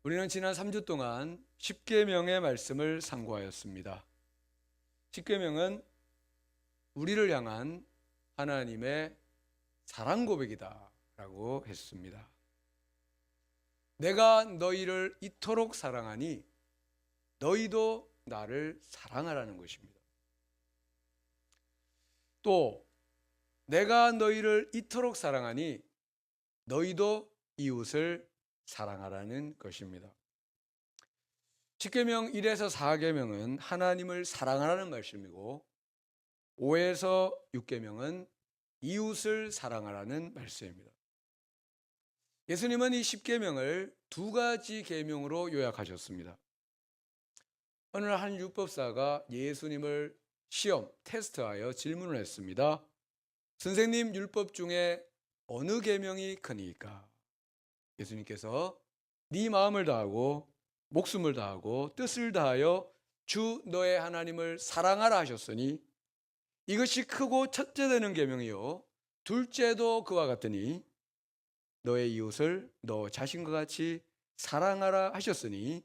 우리는 지난 3주 동안 십계명의 말씀을 상고하였습니다. 십계명은 우리를 향한 하나님의 사랑 고백이다라고 했습니다. 내가 너희를 이토록 사랑하니 너희도 나를 사랑하라는 것입니다. 또 내가 너희를 이토록 사랑하니 너희도 이웃을 사랑하라는 것입니다. 십계명 1에서 4계명은 하나님을 사랑하라는 말씀이고 5에서 6계명은 이웃을 사랑하라는 말씀입니다. 예수님은 이 십계명을 두 가지 계명으로 요약하셨습니다. 어느 날 한 율법사가 예수님을 시험, 테스트하여 질문을 했습니다. 선생님, 율법 중에 어느 계명이 크니까? 예수님께서 네 마음을 다하고 목숨을 다하고 뜻을 다하여 주 너의 하나님을 사랑하라 하셨으니 이것이 크고 첫째 되는 계명이요 둘째도 그와 같으니 너의 이웃을 너 자신과 같이 사랑하라 하셨으니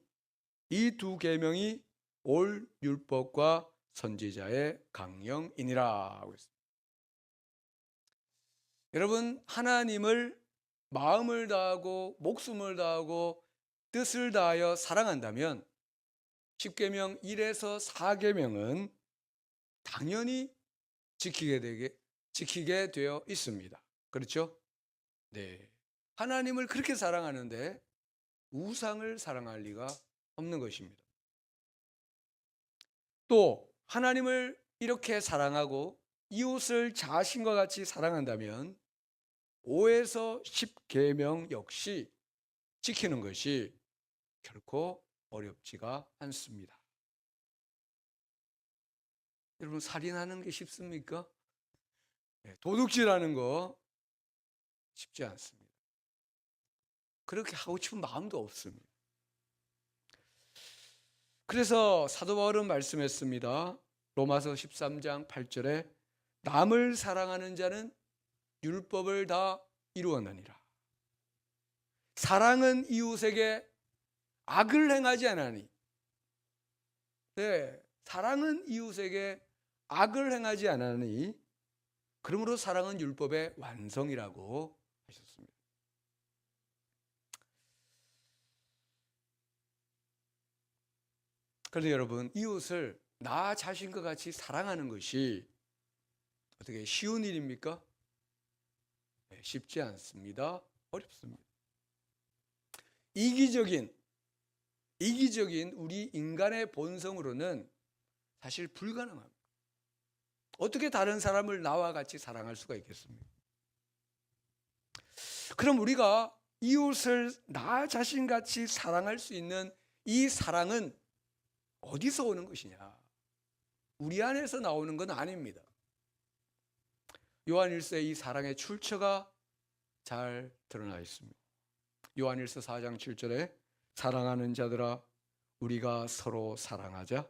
이 두 계명이 올 율법과 선지자의 강령이니라 하고 있습니다. 여러분, 하나님을 마음을 다하고 목숨을 다하고 뜻을 다하여 사랑한다면 십계명 1에서 4계명은 당연히 지키게 되어 있습니다. 그렇죠? 네. 하나님을 그렇게 사랑하는데 우상을 사랑할 리가 없는 것입니다. 또 하나님을 이렇게 사랑하고 이웃을 자신과 같이 사랑한다면 5에서 10계명 역시 지키는 것이 결코 어렵지가 않습니다. 여러분, 살인하는 게 쉽습니까? 도둑질하는 거 쉽지 않습니다. 그렇게 하고 싶은 마음도 없습니다. 그래서 사도 바울은 말씀했습니다. 로마서 13장 8절에 남을 사랑하는 자는 율법을 다 이루었느니라. 사랑은 이웃에게 악을 행하지 않으니. 네, 사랑은 이웃에게 악을 행하지 않으니 그러므로 사랑은 율법의 완성이라고 하셨습니다. 그런데 여러분, 이웃을 나 자신과 같이 사랑하는 것이 어떻게 쉬운 일입니까? 네, 쉽지 않습니다. 어렵습니다. 이기적인 우리 인간의 본성으로는 사실 불가능합니다. 어떻게 다른 사람을 나와 같이 사랑할 수가 있겠습니까? 그럼 우리가 이웃을 나 자신같이 사랑할 수 있는 이 사랑은 어디서 오는 것이냐? 우리 안에서 나오는 건 아닙니다. 요한일서의 이 사랑의 출처가 잘 드러나 있습니다. 요한일서 4장 7절에 사랑하는 자들아 우리가 서로 사랑하자.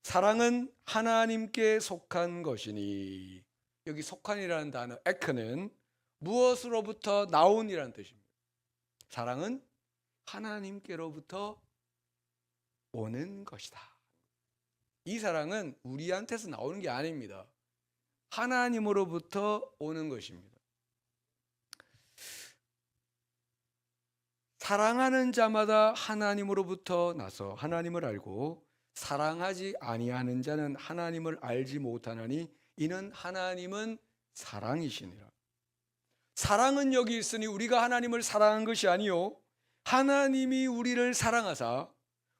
사랑은 하나님께 속한 것이니. 여기 속한이라는 단어 에크는 무엇으로부터 나온이라는 뜻입니다. 사랑은 하나님께로부터 오는 것이다. 이 사랑은 우리한테서 나오는 게 아닙니다. 하나님으로부터 오는 것입니다. 사랑하는 자마다 하나님으로부터 나서 하나님을 알고 사랑하지 아니하는 자는 하나님을 알지 못하나니 이는 하나님은 사랑이시니라. 사랑은 여기 있으니 우리가 하나님을 사랑한 것이 아니요 하나님이 우리를 사랑하사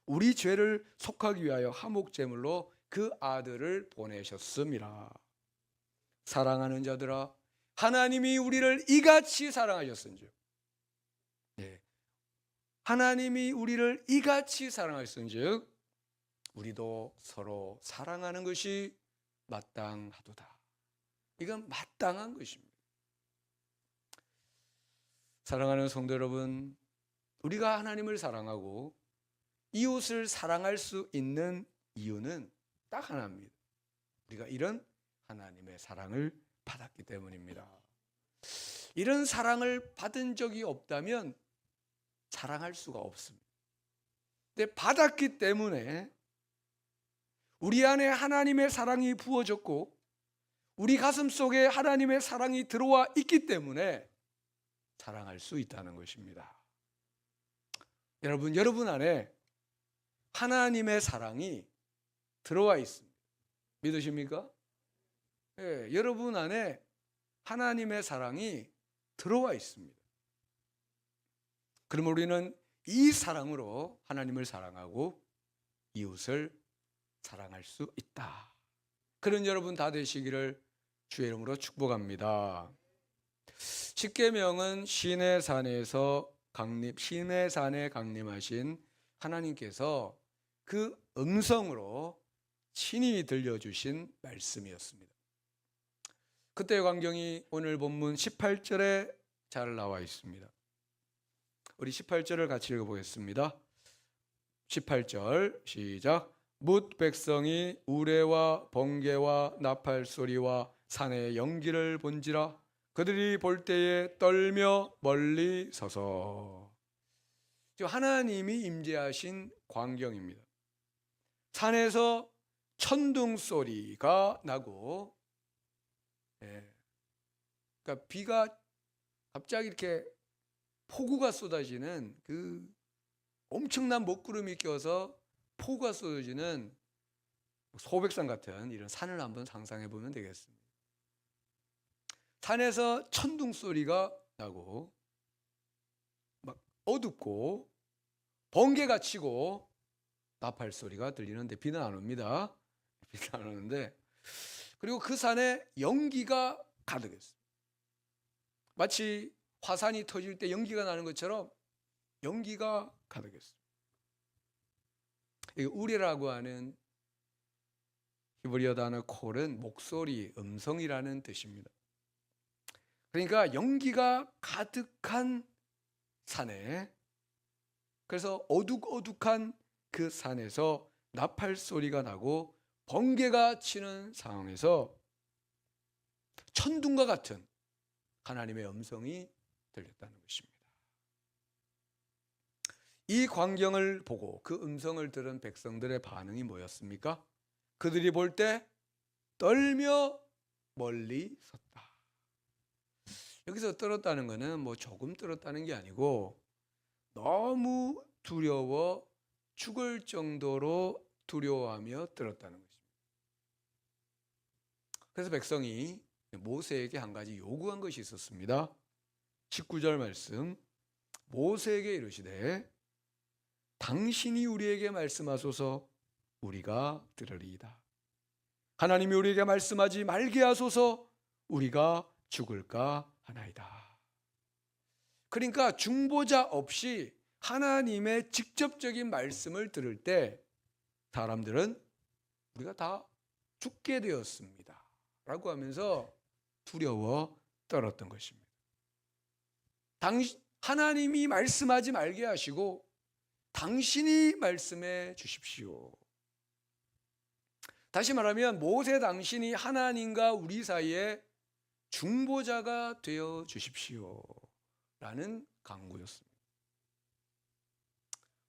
우리 죄를 속하기 위하여 화목제물로 그 아들을 보내셨음이라. 사랑하는 자들아 하나님이 우리를 이같이 사랑하셨은즉 하나님이 우리를 이같이 사랑하셨은즉 우리도 서로 사랑하는 것이 마땅하도다. 이건 마땅한 것입니다. 사랑하는 성도 여러분, 우리가 하나님을 사랑하고 이웃을 사랑할 수 있는 이유는 딱 하나입니다. 우리가 이런 하나님의 사랑을 받았기 때문입니다. 이런 사랑을 받은 적이 없다면 사랑할 수가 없습니다. 근데 받았기 때문에 우리 안에 하나님의 사랑이 부어졌고 우리 가슴 속에 하나님의 사랑이 들어와 있기 때문에 사랑할 수 있다는 것입니다. 여러분 안에 하나님의 사랑이 들어와 있습니다. 믿으십니까? 예, 여러분 안에 하나님의 사랑이 들어와 있습니다. 그럼 우리는 이 사랑으로 하나님을 사랑하고 이웃을 사랑할 수 있다. 그런 여러분 다 되시기를 주의 이름으로 축복합니다. 십계명은 시내 산에 강림하신 하나님께서 그 음성으로 친히 들려주신 말씀이었습니다. 그때의 광경이 오늘 본문 18절에 잘 나와 있습니다. 우리 18절을 같이 읽어보겠습니다. 18절 시작. 뭇 백성이 우레와 번개와 나팔 소리와 산의 연기를 본지라 그들이 볼 때에 떨며 멀리 서서. 하나님이 임재하신 광경입니다. 산에서 천둥 소리가 나고, 그러니까 비가 갑자기 이렇게 폭우가 쏟아지는 그 엄청난 먹구름이 껴서 폭우가 쏟아지는 소백산 같은 이런 산을 한번 상상해 보면 되겠습니다. 산에서 천둥 소리가 나고 막 어둡고 번개가 치고 나팔 소리가 들리는데 비는 안 옵니다. 비는 안 오는데, 그리고 그 산에 연기가 가득했어요. 마치 화산이 터질 때 연기가 나는 것처럼 연기가 가득했어요. 우레라고 하는 히브리어 단어 콜은 목소리, 음성이라는 뜻입니다. 그러니까 연기가 가득한 산에, 그래서 어둑어둑한 그 산에서 나팔 소리가 나고 번개가 치는 상황에서 천둥과 같은 하나님의 음성이 들렸다는 것입니다. 이 광경을 보고 그 음성을 들은 백성들의 반응이 뭐였습니까? 그들이 볼 때 떨며 멀리 섰다. 여기서 떨었다는 것은 뭐 조금 떨었다는 게 아니고 너무 두려워 죽을 정도로 두려워하며 떨었다는 것입니다. 그래서 백성이 모세에게 한 가지 요구한 것이 있었습니다. 19절 말씀, 모세에게 이르시되 당신이 우리에게 말씀하소서 우리가 들으리이다. 하나님이 우리에게 말씀하지 말게 하소서 우리가 죽을까 하나이다. 그러니까 중보자 없이 하나님의 직접적인 말씀을 들을 때 사람들은 우리가 다 죽게 되었습니다 라고 하면서 두려워 떨었던 것입니다. 하나님이 말씀하지 말게 하시고 당신이 말씀해 주십시오. 다시 말하면 모세 당신이 하나님과 우리 사이에 중보자가 되어 주십시오 라는 간구였습니다.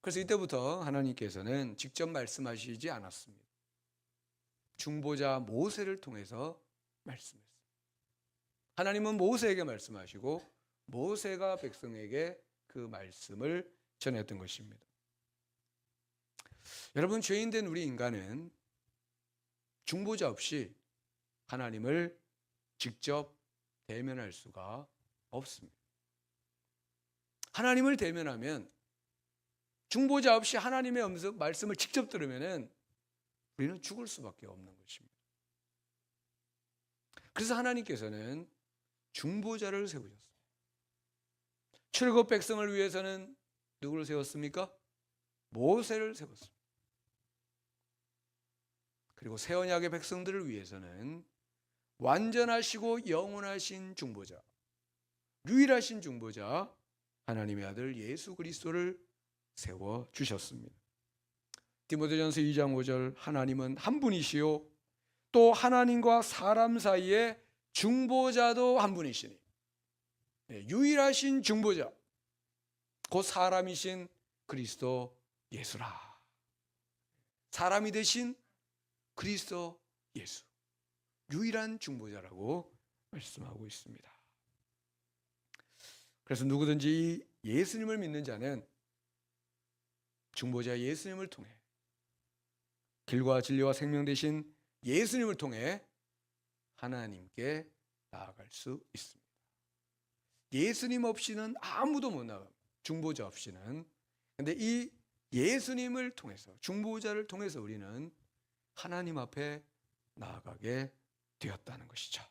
그래서 이때부터 하나님께서는 직접 말씀하시지 않았습니다. 중보자 모세를 통해서 말씀했어요. 하나님은 모세에게 말씀하시고 모세가 백성에게 그 말씀을 전했던 것입니다. 여러분, 죄인된 우리 인간은 중보자 없이 하나님을 직접 대면할 수가 없습니다. 하나님을 대면하면 중보자 없이 하나님의 말씀을 직접 들으면 우리는 죽을 수밖에 없는 것입니다. 그래서 하나님께서는 중보자를 세우셨습니다. 출애굽 백성을 위해서는 누구를 세웠습니까? 모세를 세웠습니다. 그리고 새 언약의 백성들을 위해서는 완전하시고 영원하신 중보자, 유일하신 중보자 하나님의 아들 예수 그리스도를 세워주셨습니다. 디모데전서 2장 5절, 하나님은 한 분이시요 또 하나님과 사람 사이에 중보자도 한 분이시니, 유일하신 중보자 곧 사람이신 그리스도 예수라. 사람이 되신 그리스도 예수, 유일한 중보자라고 말씀하고 있습니다. 그래서 누구든지 예수님을 믿는 자는 중보자 예수님을 통해, 길과 진리와 생명 되신 예수님을 통해 하나님께 나아갈 수 있습니다. 예수님 없이는 아무도 못 나갑니다. 중보자 없이는. 그런데 이 예수님을 통해서, 중보자를 통해서 우리는 하나님 앞에 나아가게 되었다는 것이죠.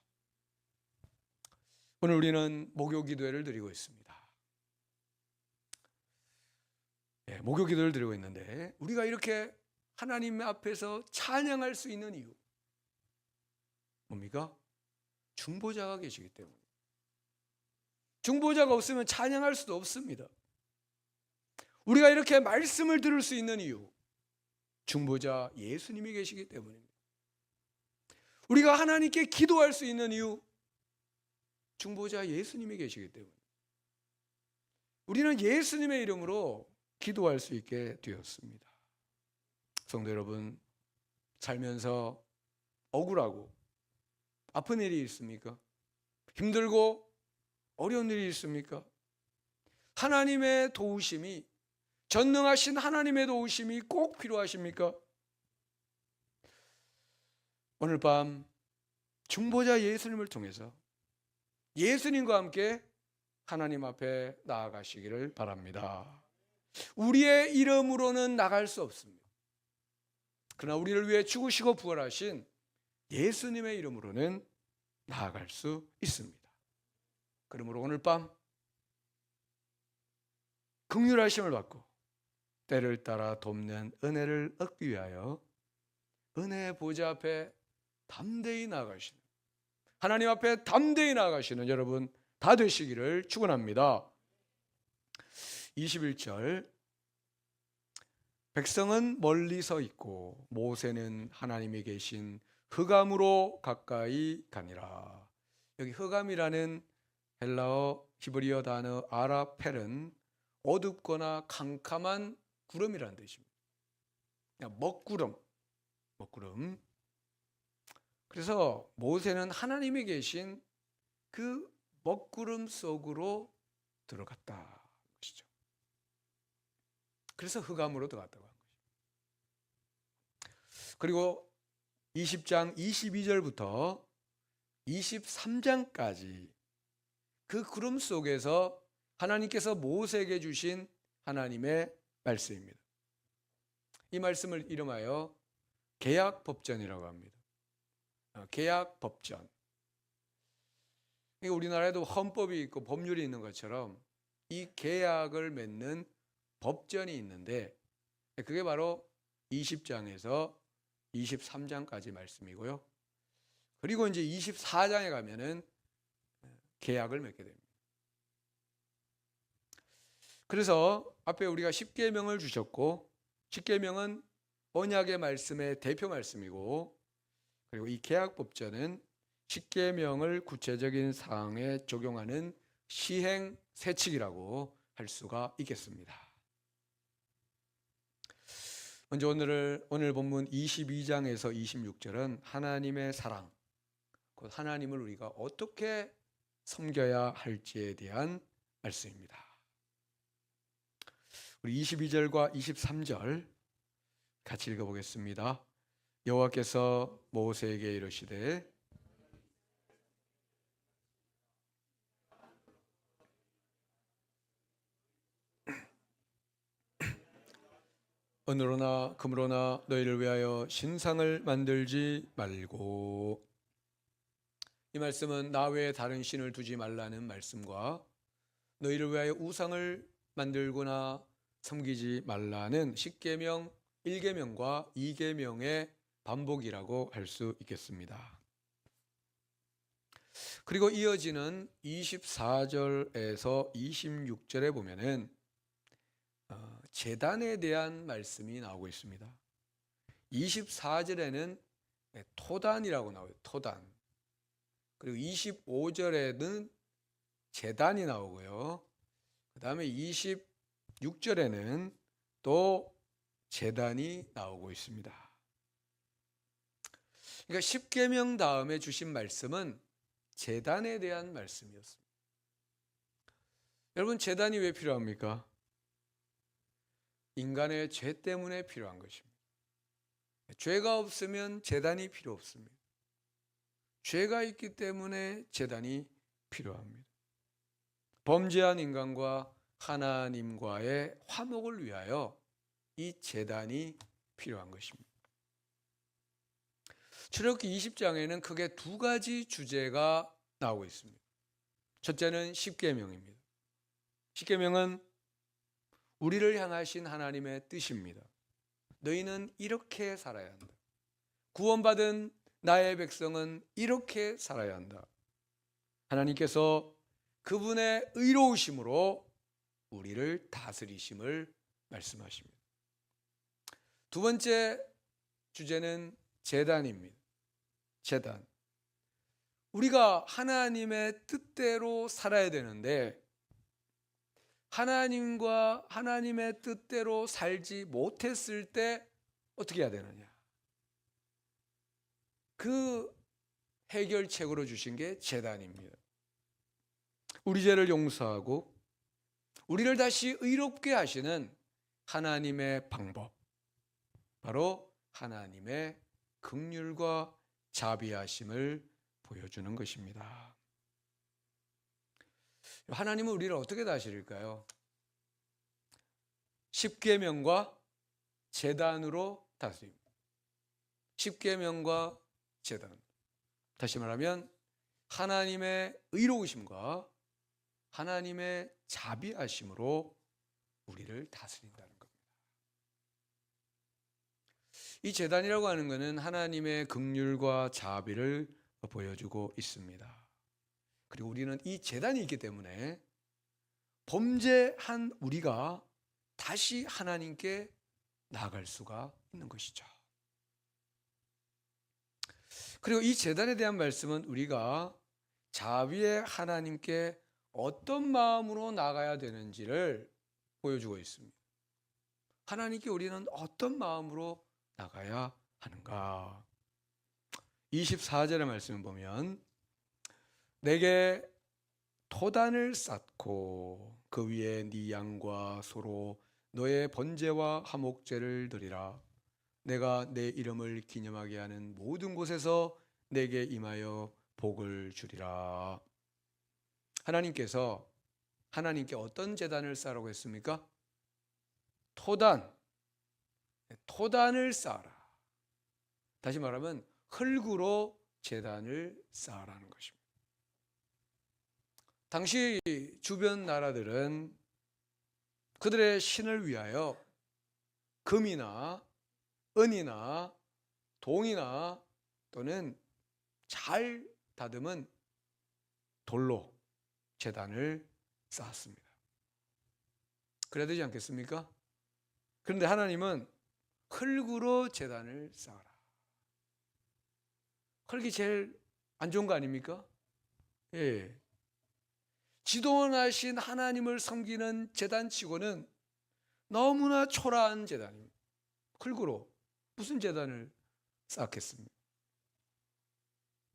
오늘 우리는 목요 기도회를 드리고 있습니다. 목요 기도를 드리고 있는데, 우리가 이렇게 하나님 앞에서 찬양할 수 있는 이유 뭡니까? 중보자가 계시기 때문에. 중보자가 없으면 찬양할 수도 없습니다. 우리가 이렇게 말씀을 들을 수 있는 이유, 중보자 예수님이 계시기 때문입니다. 우리가 하나님께 기도할 수 있는 이유, 중보자 예수님이 계시기 때문에. 우리는 예수님의 이름으로 기도할 수 있게 되었습니다. 성도 여러분, 살면서 억울하고 아픈 일이 있습니까? 힘들고 어려운 일이 있습니까? 하나님의 도우심이, 전능하신 하나님의 도우심이 꼭 필요하십니까? 오늘 밤 중보자 예수님을 통해서 예수님과 함께 하나님 앞에 나아가시기를 바랍니다. 우리의 이름으로는 나갈 수 없습니다. 그러나 우리를 위해 죽으시고 부활하신 예수님의 이름으로는 나아갈 수 있습니다. 그러므로 오늘 밤 긍휼하심을 받고 때를 따라 돕는 은혜를 얻기 위하여 은혜의 보좌 앞에 담대히 나아가시는, 하나님 앞에 담대히 나아가시는 여러분 다 되시기를 축원합니다. 21절, 백성은 멀리 서 있고 모세는 하나님이 계신 흑암으로 가까이 가니라. 여기 흑암이라는 헬라어 히브리어 단어 아라펠은 어둡거나 캄캄한 구름이라는 뜻입니다. 그냥 먹구름. 그래서 모세는 하나님이 계신 그 먹구름 속으로 들어갔다 것이죠. 그래서 흑암으로 들어갔다고 한 것이죠. 그리고 20장 22절부터 23장까지 그 구름 속에서 하나님께서 모세에게 주신 하나님의 말씀입니다. 이 말씀을 이름하여 계약법전이라고 합니다. 계약법전. 우리나라에도 헌법이 있고 법률이 있는 것처럼 이 계약을 맺는 법전이 있는데, 그게 바로 20장에서 23장까지 말씀이고요. 그리고 이제 24장에 가면은 계약을 맺게 됩니다. 그래서 앞에 우리가 십계명을 주셨고, 십계명은 언약의 말씀의 대표 말씀이고, 그리고 이 계약법전은 십계명을 구체적인 사항에 적용하는 시행 세칙이라고 할 수가 있겠습니다. 먼저 오늘 본문 22장에서 26절은 하나님의 사랑, 곧 하나님을 우리가 어떻게 섬겨야 할지에 대한 말씀입니다. 우리 22절과 23절 같이 읽어보겠습니다. 여호와께서 모세에게 이르시되 은으로나 금으로나 너희를 위하여 신상을 만들지 말고, 이 말씀은 나 외에 다른 신을 두지 말라는 말씀과 너희를 위하여 우상을 만들거나 섬기지 말라는 십계명 1계명과 2계명의 반복이라고 할 수 있겠습니다. 그리고 이어지는 24절에서 26절에 보면은 제단에 대한 말씀이 나오고 있습니다. 24절에는 토단이라고 나와요. 토단. 그리고 25절에는 제단이 나오고요. 그 다음에 26절에는 또 제단이 나오고 있습니다. 그러니까 십계명 다음에 주신 말씀은 제단에 대한 말씀이었습니다. 여러분, 제단이 왜 필요합니까? 인간의 죄 때문에 필요한 것입니다. 죄가 없으면 제단이 필요 없습니다. 죄가 있기 때문에 제단이 필요합니다. 범죄한 인간과 하나님과의 화목을 위하여 이 제단이 필요한 것입니다. 출애굽기 20장에는 크게 두 가지 주제가 나오고 있습니다. 첫째는 십계명입니다. 십계명은 우리를 향하신 하나님의 뜻입니다. 너희는 이렇게 살아야 한다. 구원받은 나의 백성은 이렇게 살아야 한다. 하나님께서 그분의 의로우심으로 우리를 다스리심을 말씀하십니다. 두 번째 주제는 제단입니다. 제단. 우리가 하나님의 뜻대로 살아야 되는데 하나님과 하나님의 뜻대로 살지 못했을 때 어떻게 해야 되느냐? 그 해결책으로 주신 게 제단입니다. 우리 죄를 용서하고 우리를 다시 의롭게 하시는 하나님의 방법, 바로 하나님의 긍휼과 자비하심을 보여주는 것입니다. 하나님은 우리를 어떻게 다스릴까요? 십계명과 제단으로 다스립니다. 십계명과 제단. 다시 말하면 하나님의 의로우심과 하나님의 자비하심으로 우리를 다스린다는 겁니다. 이 제단이라고 하는 것은 하나님의 긍휼과 자비를 보여주고 있습니다. 그리고 우리는 이 제단이 있기 때문에 범죄한 우리가 다시 하나님께 나아갈 수가 있는 것이죠. 그리고 이 제단에 대한 말씀은 우리가 자비의 하나님께 어떤 마음으로 나가야 되는지를 보여주고 있습니다. 하나님께 우리는 어떤 마음으로 나가야 하는가? 24절의 말씀을 보면 내게 토단을 쌓고 그 위에 네 양과 소로 너의 번제와 화목제를 드리라. 내가 내 이름을 기념하게 하는 모든 곳에서 내게 임하여 복을 주리라. 하나님께서 하나님께 어떤 제단을 쌓으라고 했습니까? 토단을 쌓아라. 다시 말하면 흙으로 제단을 쌓으라는 것입니다. 당시 주변 나라들은 그들의 신을 위하여 금이나 은이나 동이나 또는 잘 다듬은 돌로 제단을 쌓았습니다. 그래야 되지 않겠습니까? 그런데 하나님은 흙으로 제단을 쌓아라. 흙이 제일 안 좋은 거 아닙니까? 예. 지도원하신 하나님을 섬기는 제단치고는 너무나 초라한 제단입니다. 흙으로 무슨 제단을 쌓겠습니까?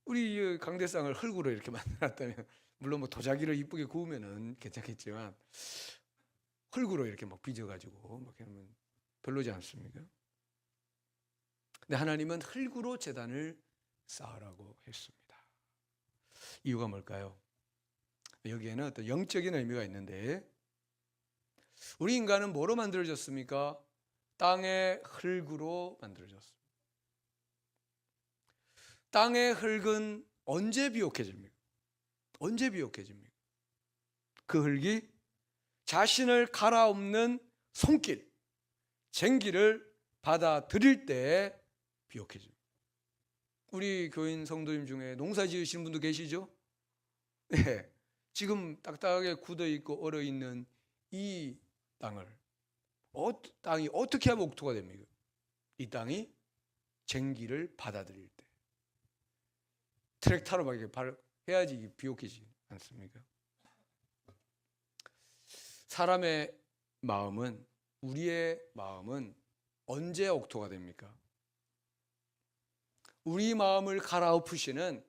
우리 강대상을 흙으로 이렇게 만들었다면 물론 뭐 도자기를 이쁘게 구우면은 괜찮겠지만 흙으로 이렇게 막 빚어가지고 막 하면 별로지 않습니까? 근데 하나님은 흙으로 제단을 쌓으라고 했습니다. 이유가 뭘까요? 여기에는 어떤 영적인 의미가 있는데 우리 인간은 뭐로 만들어졌습니까? 땅의 흙으로 만들어졌습니다. 땅의 흙은 언제 비옥해집니까? 언제 비옥해집니까? 그 흙이 자신을 갈아엎는 손길, 쟁기를 받아들일 때 비옥해집니다. 우리 교인 성도님 중에 농사 지으시는 분도 계시죠? 네. 지금 딱딱하게 굳어있고 얼어있는 이 땅을 땅이 어떻게 하면 옥토가 됩니까? 이 땅이 쟁기를 받아들일 때 트랙터로 막 이렇게 해야지 비옥해지지 않습니까? 사람의 마음은, 우리의 마음은 언제 옥토가 됩니까? 우리 마음을 갈아엎으시는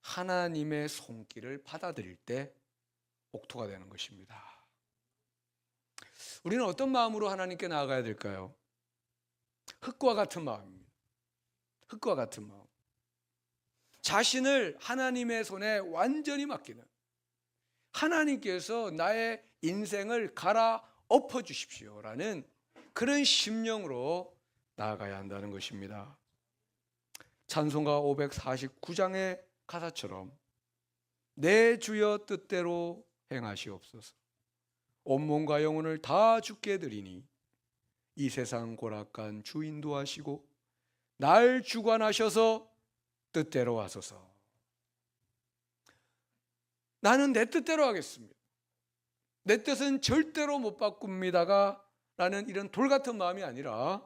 하나님의 손길을 받아들일 때 옥토가 되는 것입니다. 우리는 어떤 마음으로 하나님께 나아가야 될까요? 흙과 같은 마음입니다. 흙과 같은 마음. 자신을 하나님의 손에 완전히 맡기는, 하나님께서 나의 인생을 갈아엎어 주십시오라는 그런 심령으로 나아가야 한다는 것입니다. 찬송가 549장의 가사처럼 내 주여 뜻대로 행하시옵소서. 온몸과 영혼을 다 주께 드리니 이 세상 고락간 주인도 하시고 날 주관하셔서 뜻대로 하소서. 나는 내 뜻대로 하겠습니다. 내 뜻은 절대로 못 바꿉니다가 라는 이런 돌 같은 마음이 아니라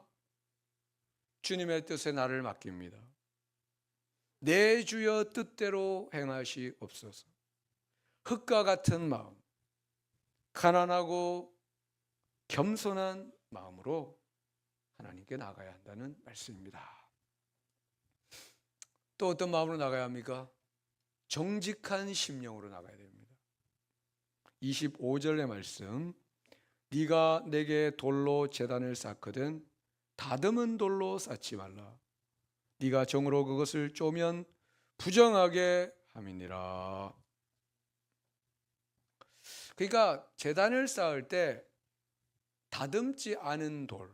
주님의 뜻에 나를 맡깁니다. 내 주여 뜻대로 행하시옵소서. 흙과 같은 마음, 가난하고 겸손한 마음으로 하나님께 나가야 한다는 말씀입니다. 또 어떤 마음으로 나가야 합니까? 정직한 심령으로 나가야 됩니다. 25절의 말씀, 네가 내게 돌로 제단을 쌓거든 다듬은 돌로 쌓지 말라. 네가 정으로 그것을 쪼면 부정하게 함이니라. 그러니까 제단을 쌓을 때 다듬지 않은 돌,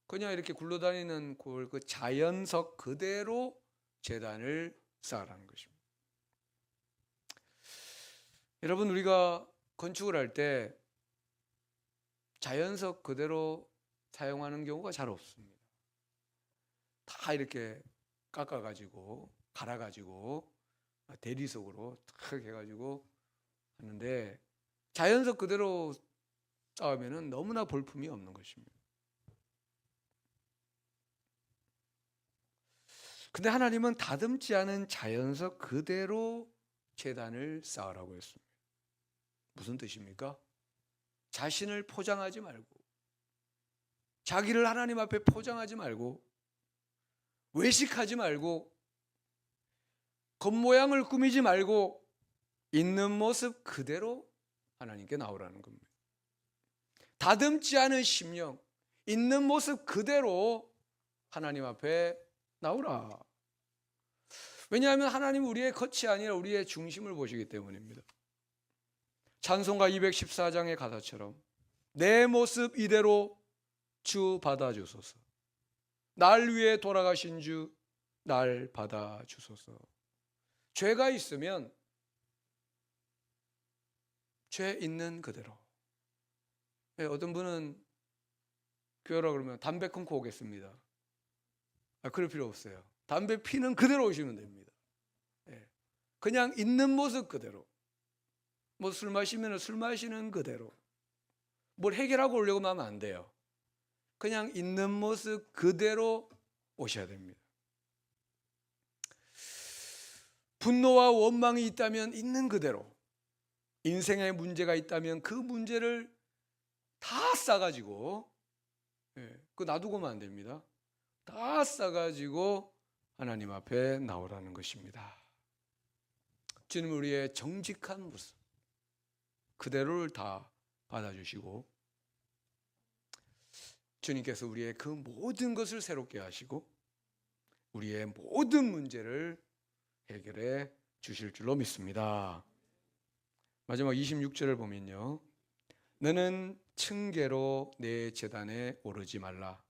그냥 이렇게 굴러다니는 돌, 그 자연석 그대로 제단을 쌓으라는 것입니다. 여러분, 우리가 건축을 할 때 자연석 그대로 사용하는 경우가 잘 없습니다. 다 이렇게 깎아가지고 갈아가지고 대리석으로 탁 해가지고 하는데, 자연석 그대로 쌓으면 너무나 볼품이 없는 것입니다. 근데 하나님은 다듬지 않은 자연석 그대로 제단을 쌓으라고 했습니다. 무슨 뜻입니까? 자신을 포장하지 말고, 자기를 하나님 앞에 포장하지 말고, 외식하지 말고, 겉모양을 꾸미지 말고 있는 모습 그대로 하나님께 나오라는 겁니다. 다듬지 않은 심령, 있는 모습 그대로 하나님 앞에 나오라. 왜냐하면 하나님은 우리의 겉이 아니라 우리의 중심을 보시기 때문입니다. 찬송가 214장의 가사처럼 내 모습 이대로 주 받아주소서. 날 위해 돌아가신 주 날 받아주소서. 죄가 있으면 죄 있는 그대로. 어떤 분은 교회라 그러면 담배 끊고 오겠습니다. 그럴 필요 없어요. 담배 피는 그대로 오시면 됩니다. 그냥 있는 모습 그대로. 뭐 술 마시면 술 마시는 그대로. 뭘 해결하고 오려고 하면 안 돼요. 그냥 있는 모습 그대로 오셔야 됩니다. 분노와 원망이 있다면 있는 그대로, 인생에 문제가 있다면 그 문제를 다 싸가지고, 그거 놔두고만 안 됩니다. 다 싸가지고 하나님 앞에 나오라는 것입니다. 주님 우리의 정직한 모습 그대로를 다 받아주시고, 주님께서 우리의 그 모든 것을 새롭게 하시고 우리의 모든 문제를 해결해 주실 줄로 믿습니다. 마지막 26절을 보면요, 너는 층계로 내 제단에 오르지 말라.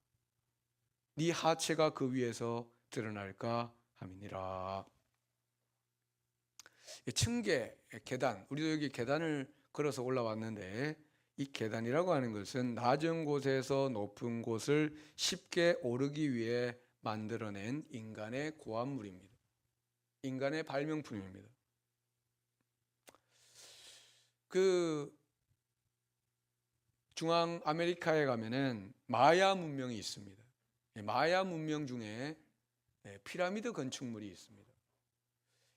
네 하체가 그 위에서 드러날까 함이니라. 층계, 계단, 우리도 여기 계단을 걸어서 올라왔는데, 이 계단이라고 하는 것은 낮은 곳에서 높은 곳을 쉽게 오르기 위해 만들어낸 인간의 고안물입니다. 인간의 발명품입니다. 그 중앙 아메리카에 가면은 마야 문명이 있습니다. 마야 문명 중에 피라미드 건축물이 있습니다.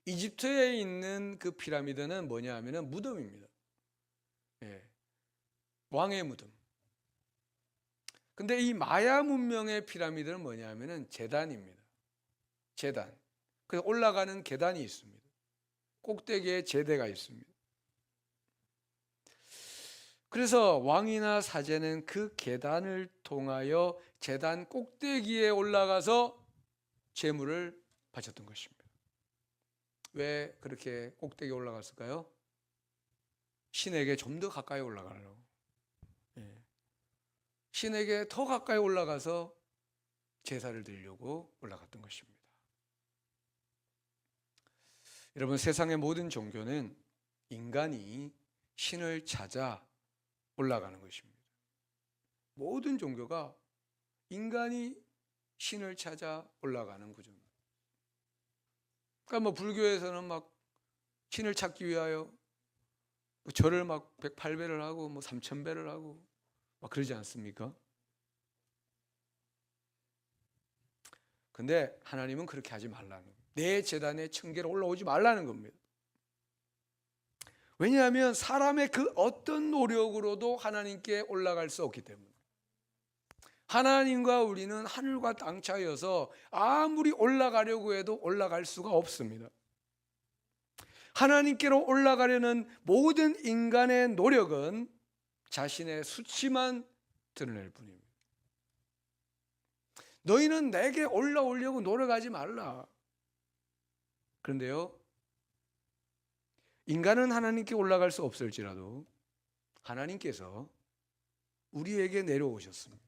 이집트에 있는 그 피라미드는 뭐냐 하면은 무덤입니다. 왕의 무덤. 근데 이 마야 문명의 피라미드는 뭐냐면은 제단입니다. 제단. 그래서 올라가는 계단이 있습니다. 꼭대기에 제대가 있습니다. 그래서 왕이나 사제는 그 계단을 통하여 제단 꼭대기에 올라가서 제물을 바쳤던 것입니다. 왜 그렇게 꼭대기에 올라갔을까요? 신에게 좀 더 가까이 올라가려고. 신에게 더 가까이 올라가서 제사를 드리려고 올라갔던 것입니다. 여러분, 세상의 모든 종교는 인간이 신을 찾아 올라가는 것입니다. 모든 종교가 인간이 신을 찾아 올라가는 구조입니다. 그러니까 불교에서는 막 신을 찾기 위하여 절을 막 108배를 하고 3000배를 하고 막 그러지 않습니까? 근데 하나님은 그렇게 하지 말라는 거예요. 내 제단에 1000개로 올라오지 말라는 겁니다. 왜냐하면 사람의 그 어떤 노력으로도 하나님께 올라갈 수 없기 때문에. 하나님과 우리는 하늘과 땅 차이여서 아무리 올라가려고 해도 올라갈 수가 없습니다. 하나님께로 올라가려는 모든 인간의 노력은 자신의 수치만 드러낼 뿐입니다. 너희는 내게 올라오려고 노력하지 말라. 그런데요, 인간은 하나님께 올라갈 수 없을지라도 하나님께서 우리에게 내려오셨습니다.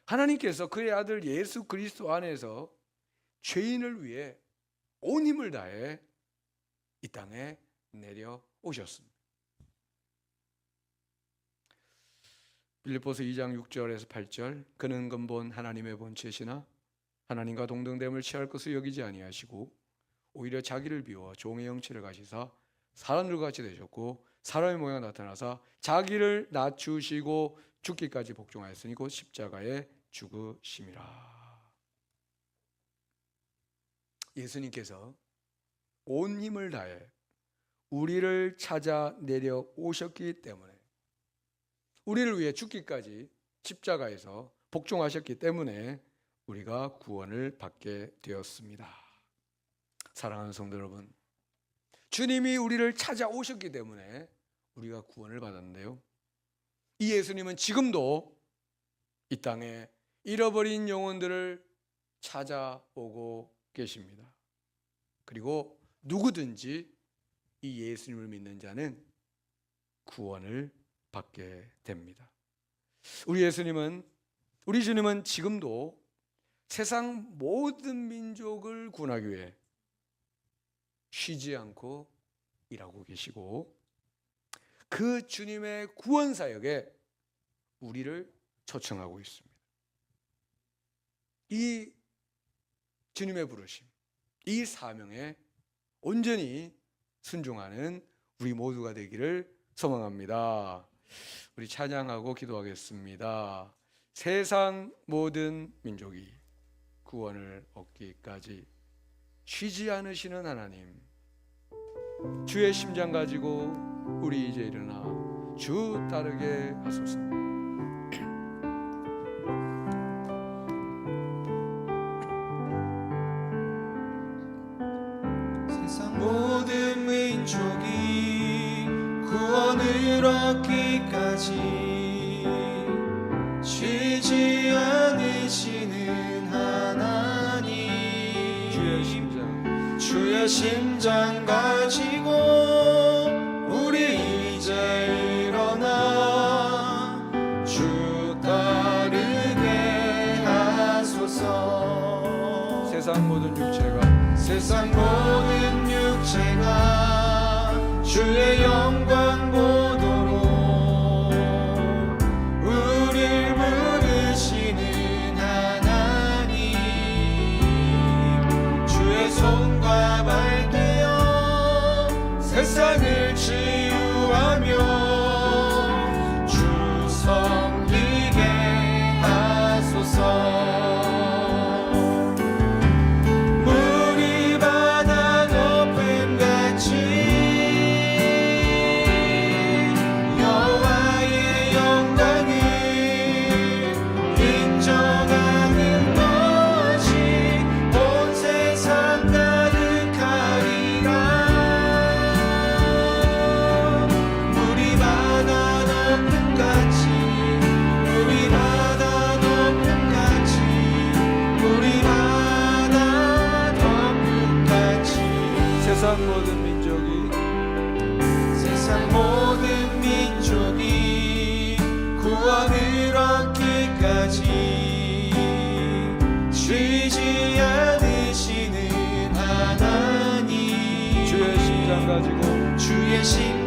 하나님께서 그의 아들 예수 그리스도 안에서 죄인을 위해 온 힘을 다해 이 땅에 내려오셨습니다. 빌립보서 2장 6절에서 8절, 그는 근본 하나님의 본체시나 하나님과 동등됨을 취할 것을 여기지 아니하시고 오히려 자기를 비워 종의 형체를 가지사 사람들과 같이 되셨고 사람의 모양을 나타나사 자기를 낮추시고 죽기까지 복종하였으니 곧 십자가에 죽으심이라. 예수님께서 온 힘을 다해 우리를 찾아 내려오셨기 때문에, 우리를 위해 죽기까지 십자가에서 복종하셨기 때문에 우리가 구원을 받게 되었습니다. 사랑하는 성도 여러분, 주님이 우리를 찾아오셨기 때문에 우리가 구원을 받았는데요, 이 예수님은 지금도 이 땅에 잃어버린 영혼들을 찾아오고 계십니다. 그리고 누구든지 이 예수님을 믿는 자는 구원을 받게 됩니다. 우리 주님은 지금도 세상 모든 민족을 구원하기 위해 쉬지 않고 일하고 계시고, 그 주님의 구원 사역에 우리를 초청하고 있습니다. 이 주님의 부르심, 이 사명에 온전히 순종하는 우리 모두가 되기를 소망합니다. 우리 찬양하고 기도하겠습니다. 세상 모든 민족이 구원을 얻기까지 쉬지 않으시는 하나님, 주의 심장 가지고 우리 이제 일어나 주 따르게 하소서. 세상 모든 민족이 구원을 얻기까지 쉬지 않으시는 하나님, 주의 심장 가지고 우리 이제 일어나 주 따르게 하소서. 세상 모든 육체가 주의 영광 보도록 우릴 부르시는 하나님, 주의 손과 발 떼어 세상을 치유하며 주 섬기게 하소서. 여호와의 영광을 되신